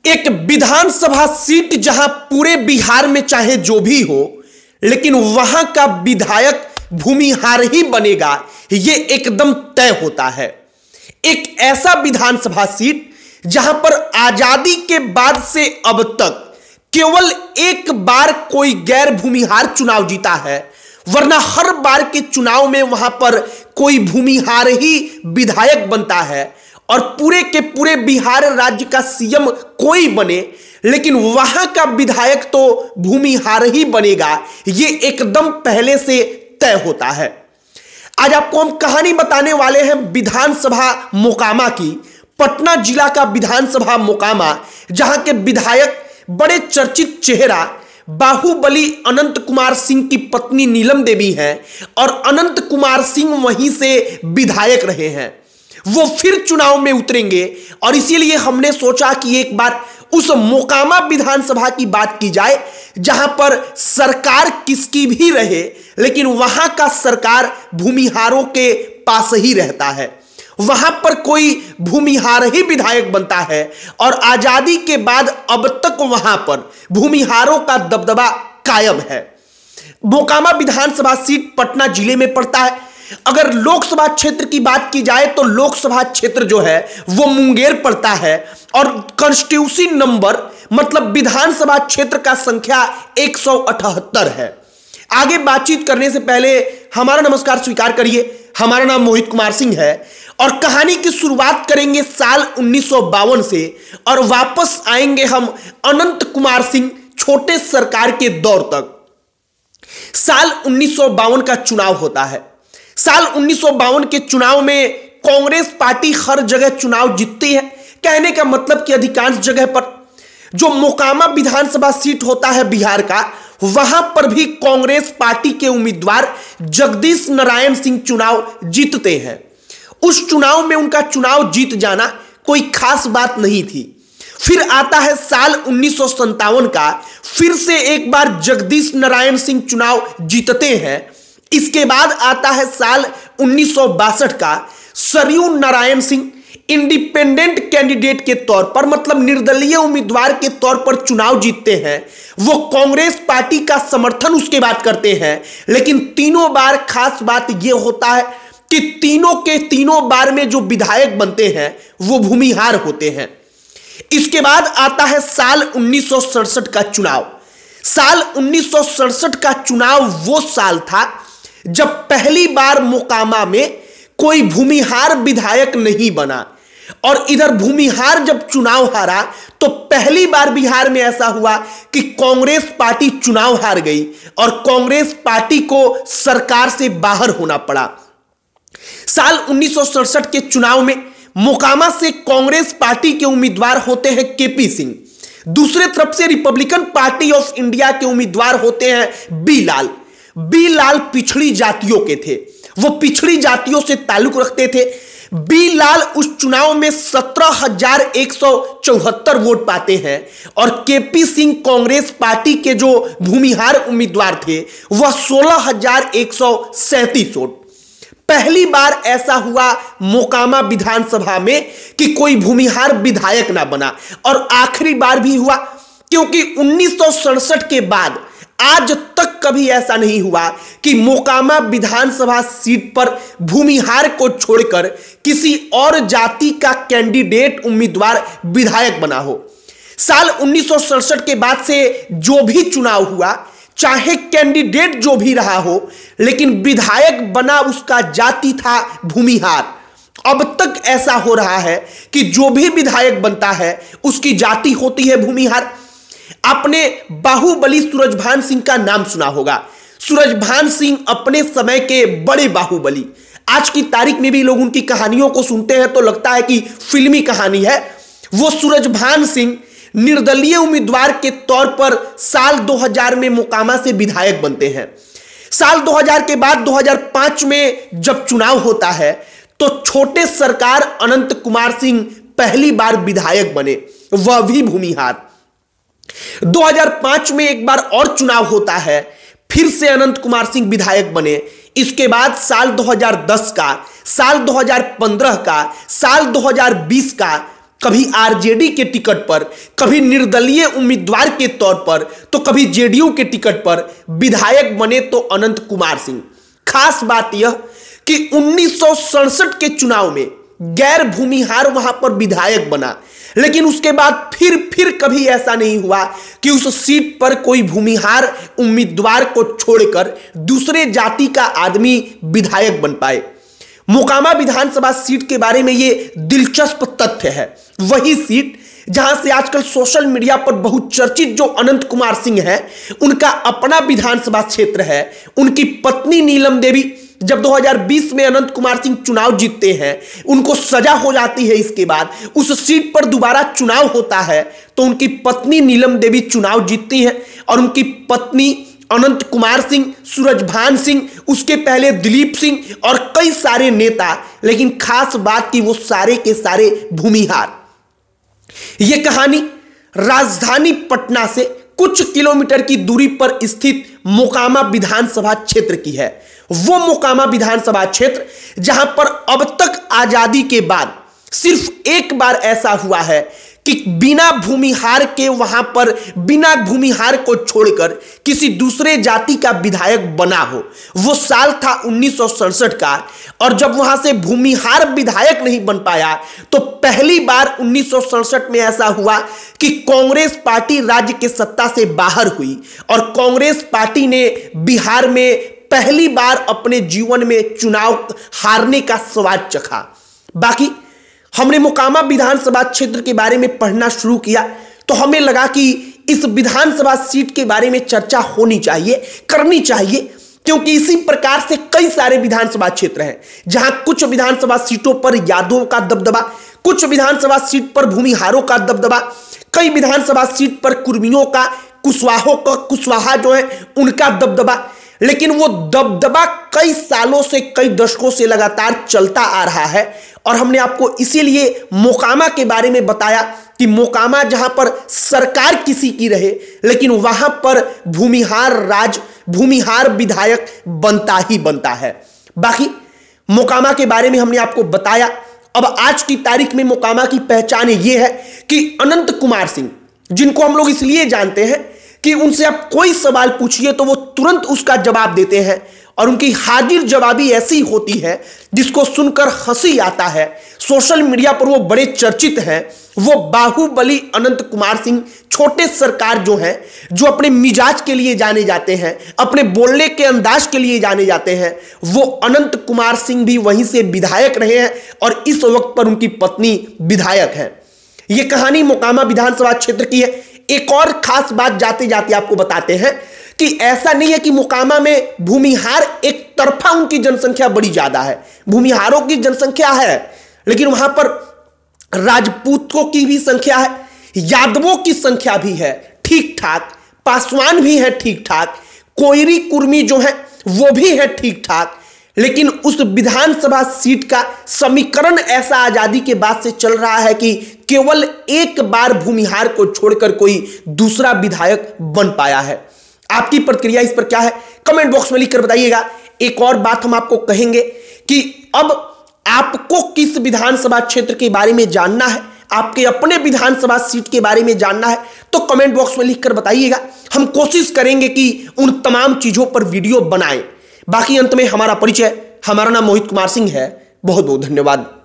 एक विधानसभा सीट जहां पूरे बिहार में चाहे जो भी हो, लेकिन वहां का विधायक भूमिहार ही बनेगा, यह एकदम तय होता है। एक ऐसा विधानसभा सीट जहां पर आजादी के बाद से अब तक केवल एक बार कोई गैर भूमिहार चुनाव जीता है, वरना हर बार के चुनाव में वहां पर कोई भूमिहार ही विधायक बनता है। और पूरे के पूरे बिहार राज्य का सीएम कोई बने, लेकिन वहां का विधायक तो भूमिहार ही बनेगा, यह एकदम पहले से तय होता है। आज आपको हम कहानी बताने वाले हैं विधानसभा मोकामा की, पटना जिला का विधानसभा मोकामा, जहां के विधायक बड़े चर्चित चेहरा बाहुबली अनंत कुमार सिंह की पत्नी नीलम देवी हैं और अनंत कुमार सिंह वहीं से विधायक रहे हैं। वो फिर चुनाव में उतरेंगे और इसीलिए हमने सोचा कि एक बार उस मोकामा विधानसभा की बात की जाए, जहां पर सरकार किसकी भी रहे, लेकिन वहां का सरकार भूमिहारों के पास ही रहता है। वहां पर कोई भूमिहार ही विधायक बनता है और आजादी के बाद अब तक वहां पर भूमिहारों का दबदबा कायम है। मोकामा विधानसभा सीट पटना जिले में पड़ता है। अगर लोकसभा क्षेत्र की बात की जाए तो लोकसभा क्षेत्र जो है वो मुंगेर पड़ता है और कॉन्स्टिट्यूंसी नंबर मतलब विधानसभा क्षेत्र का संख्या 178 है। आगे बातचीत करने से पहले हमारा नमस्कार स्वीकार करिए। हमारा नाम मोहित कुमार सिंह है और कहानी की शुरुआत करेंगे साल 1952 से और वापस आएंगे हम अनंत कुमार सिंह छोटे सरकार के दौर तक। साल 1952 का चुनाव होता है। साल 1952 के चुनाव में कांग्रेस पार्टी हर जगह चुनाव जीतती है। कहने का मतलब कि अधिकांश जगह पर जो मोकामा विधानसभा सीट होता है बिहार का, वहां पर भी कांग्रेस पार्टी के उम्मीदवार जगदीश नारायण सिंह चुनाव जीतते हैं। उस चुनाव में उनका चुनाव जीत जाना कोई खास बात नहीं थी। फिर आता है साल 1957 का, फिर से एक बार जगदीश नारायण सिंह चुनाव जीतते हैं। इसके बाद आता है साल 1962 का, सरयू नारायण सिंह इंडिपेंडेंट कैंडिडेट के तौर पर मतलब निर्दलीय उम्मीदवार के तौर पर चुनाव जीतते हैं। वो कांग्रेस पार्टी का समर्थन उसके बाद करते हैं, लेकिन तीनों बार खास बात यह होता है कि तीनों के तीनों बार में जो विधायक बनते हैं वो भूमिहार होते हैं। इसके बाद आता है साल 1967 का चुनाव। साल 1967 का चुनाव वो साल था जब पहली बार मोकामा में कोई भूमिहार विधायक नहीं बना और इधर भूमिहार जब चुनाव हारा तो पहली बार बिहार में ऐसा हुआ कि कांग्रेस पार्टी चुनाव हार गई और कांग्रेस पार्टी को सरकार से बाहर होना पड़ा। साल 1967 के चुनाव में मोकामा से कांग्रेस पार्टी के उम्मीदवार होते हैं केपी सिंह। दूसरे तरफ से रिपब्लिकन पार्टी ऑफ इंडिया के उम्मीदवार होते हैं बी लाल। बी लाल पिछड़ी जातियों के थे, वो पिछड़ी जातियों से ताल्लुक रखते थे। बी लाल उस चुनाव में 17,174 वोट पाते हैं और केपी सिंह कांग्रेस पार्टी के जो भूमिहार उम्मीदवार थे वह 16,137 वोट। पहली बार ऐसा हुआ मोकामा विधानसभा में कि कोई भूमिहार विधायक ना बना और आखिरी बार भी हुआ, क्योंकि 1967 के बाद आज तक कभी ऐसा नहीं हुआ कि मोकामा विधानसभा सीट पर भूमिहार को छोड़कर किसी और जाति का कैंडिडेट उम्मीदवार विधायक बना हो। साल 1967 के बाद से जो भी चुनाव हुआ, चाहे कैंडिडेट जो भी रहा हो, लेकिन विधायक बना उसका जाति था भूमिहार। अब तक ऐसा हो रहा है कि जो भी विधायक बनता है उसकी जाति होती है भूमिहार। आपने बाहुबली सूरजभान सिंह का नाम सुना होगा। सूरजभान सिंह अपने समय के बड़े बाहुबली। आज की तारीख में भी लोग उनकी कहानियों को सुनते हैं तो लगता है कि फिल्मी कहानी है। वो सूरजभान सिंह निर्दलीय उम्मीदवार के तौर पर साल 2000 में मोकामा से विधायक बनते हैं। साल 2000 के बाद 2005 में जब चुनाव होता है तो छोटे सरकार अनंत कुमार सिंह पहली बार विधायक बने, वह भी भूमिहार। 2005 में एक बार और चुनाव होता है, फिर से अनंत कुमार सिंह विधायक बने। इसके बाद साल 2010 का, साल 2015 का, साल 2020 का कभी आरजेडी के टिकट पर, कभी निर्दलीय उम्मीदवार के तौर पर, तो कभी जेडीयू के टिकट पर विधायक बने तो अनंत कुमार सिंह। खास बात यह कि 1967 के चुनाव में गैर भूमिहार वहां पर विधायक बना, लेकिन उसके बाद फिर कभी ऐसा नहीं हुआ कि उस सीट पर कोई भूमिहार उम्मीदवार को छोड़कर दूसरे जाति का आदमी विधायक बन पाए। मोकामा विधानसभा सीट के बारे में यह दिलचस्प तथ्य है, वही सीट जहां से आजकल सोशल मीडिया पर बहुत चर्चित जो अनंत कुमार सिंह है, उनका अपना विधानसभा क्षेत्र है। उनकी पत्नी नीलम देवी, जब 2020 में अनंत कुमार सिंह चुनाव जीतते हैं, उनको सजा हो जाती है, इसके बाद उस सीट पर दोबारा चुनाव होता है तो उनकी पत्नी नीलम देवी चुनाव जीतती हैं और उनकी पत्नी अनंत कुमार सिंह, सूरजभान सिंह, उसके पहले दिलीप सिंह और कई सारे नेता, लेकिन खास बात कि वो सारे के सारे भूमिहार। यह कहानी राजधानी पटना से कुछ किलोमीटर की दूरी पर स्थित मोकामा विधानसभा क्षेत्र की है। वो मोकामा विधानसभा क्षेत्र जहां पर अब तक आजादी के बाद सिर्फ एक बार ऐसा हुआ है कि बिना भूमिहार के वहां पर बिना भूमिहार को छोड़कर किसी दूसरे जाति का विधायक बना हो। वो साल था 1967 का, और जब वहां से भूमिहार विधायक नहीं बन पाया तो पहली बार 1967 में ऐसा हुआ कि कांग्रेस पार्टी राज्य के सत्ता से बाहर हुई और कांग्रेस पार्टी ने बिहार में पहली बार अपने जीवन में चुनाव हारने का स्वाद चखा। बाकी हमने मोकामा विधानसभा क्षेत्र के बारे में पढ़ना शुरू किया तो हमें लगा कि इस विधानसभा सीट के बारे में चर्चा होनी चाहिए, करनी चाहिए, क्योंकि इसी प्रकार से कई सारे विधानसभा क्षेत्र हैं जहां कुछ विधानसभा सीटों पर यादवों का दबदबा, कुछ विधानसभा सीट पर भूमिहारों का दबदबा, कई विधानसभा सीट पर कुर्मियों का, कुशवाहा जो है उनका दबदबा, लेकिन वो दबदबा कई सालों से, कई दशकों से लगातार चलता आ रहा है। और हमने आपको इसीलिए मोकामा के बारे में बताया कि मोकामा जहां पर सरकार किसी की रहे, लेकिन वहां पर भूमिहार विधायक बनता ही बनता है। बाकी मोकामा के बारे में हमने आपको बताया। अब आज की तारीख में मोकामा की पहचान यह है कि अनंत कुमार सिंह, जिनको हम लोग इसलिए जानते हैं कि उनसे आप कोई सवाल पूछिए तो वो तुरंत उसका जवाब देते हैं और उनकी हाजिर जवाबी ऐसी होती है जिसको सुनकर हंसी आता है। सोशल मीडिया पर वो बड़े चर्चित हैं। वो बाहुबली अनंत कुमार सिंह, छोटे सरकार जो हैं, जो अपने मिजाज के लिए जाने जाते हैं, अपने बोलने के अंदाज के लिए जाने जाते हैं, वो अनंत कुमार सिंह भी वहीं से विधायक रहे हैं और इस वक्त पर उनकी पत्नी विधायक है। ये कहानी मोकामा विधानसभा क्षेत्र की है। एक और खास बात जाते जाते आपको बताते हैं कि ऐसा नहीं है कि मोकामा में भूमिहार एक तरफा उनकी जनसंख्या बड़ी ज्यादा है। भूमिहारों की जनसंख्या है, लेकिन वहां पर राजपूतों की भी संख्या है, यादवों की संख्या भी है ठीक ठाक, पासवान भी है ठीक ठाक, कोयरी कुर्मी जो है वो भी है ठीक ठाक। लेकिन उस विधानसभा सीट का समीकरण ऐसा आजादी के बाद से चल रहा है कि केवल एक बार भूमिहार को छोड़कर कोई दूसरा विधायक बन पाया है। आपकी प्रतिक्रिया इस पर क्या है, कमेंट बॉक्स में लिखकर बताइएगा। एक और बात हम आपको कहेंगे कि अब आपको किस विधानसभा क्षेत्र के बारे में जानना है, आपके अपने विधानसभा सीट के बारे में जानना है, तो कमेंट बॉक्स में लिखकर बताइएगा। हम कोशिश करेंगे कि उन तमाम चीजों पर वीडियो बनाएं। बाकी अंत में हमारा परिचय, हमारा नाम मोहित कुमार सिंह है। बहुत बहुत धन्यवाद।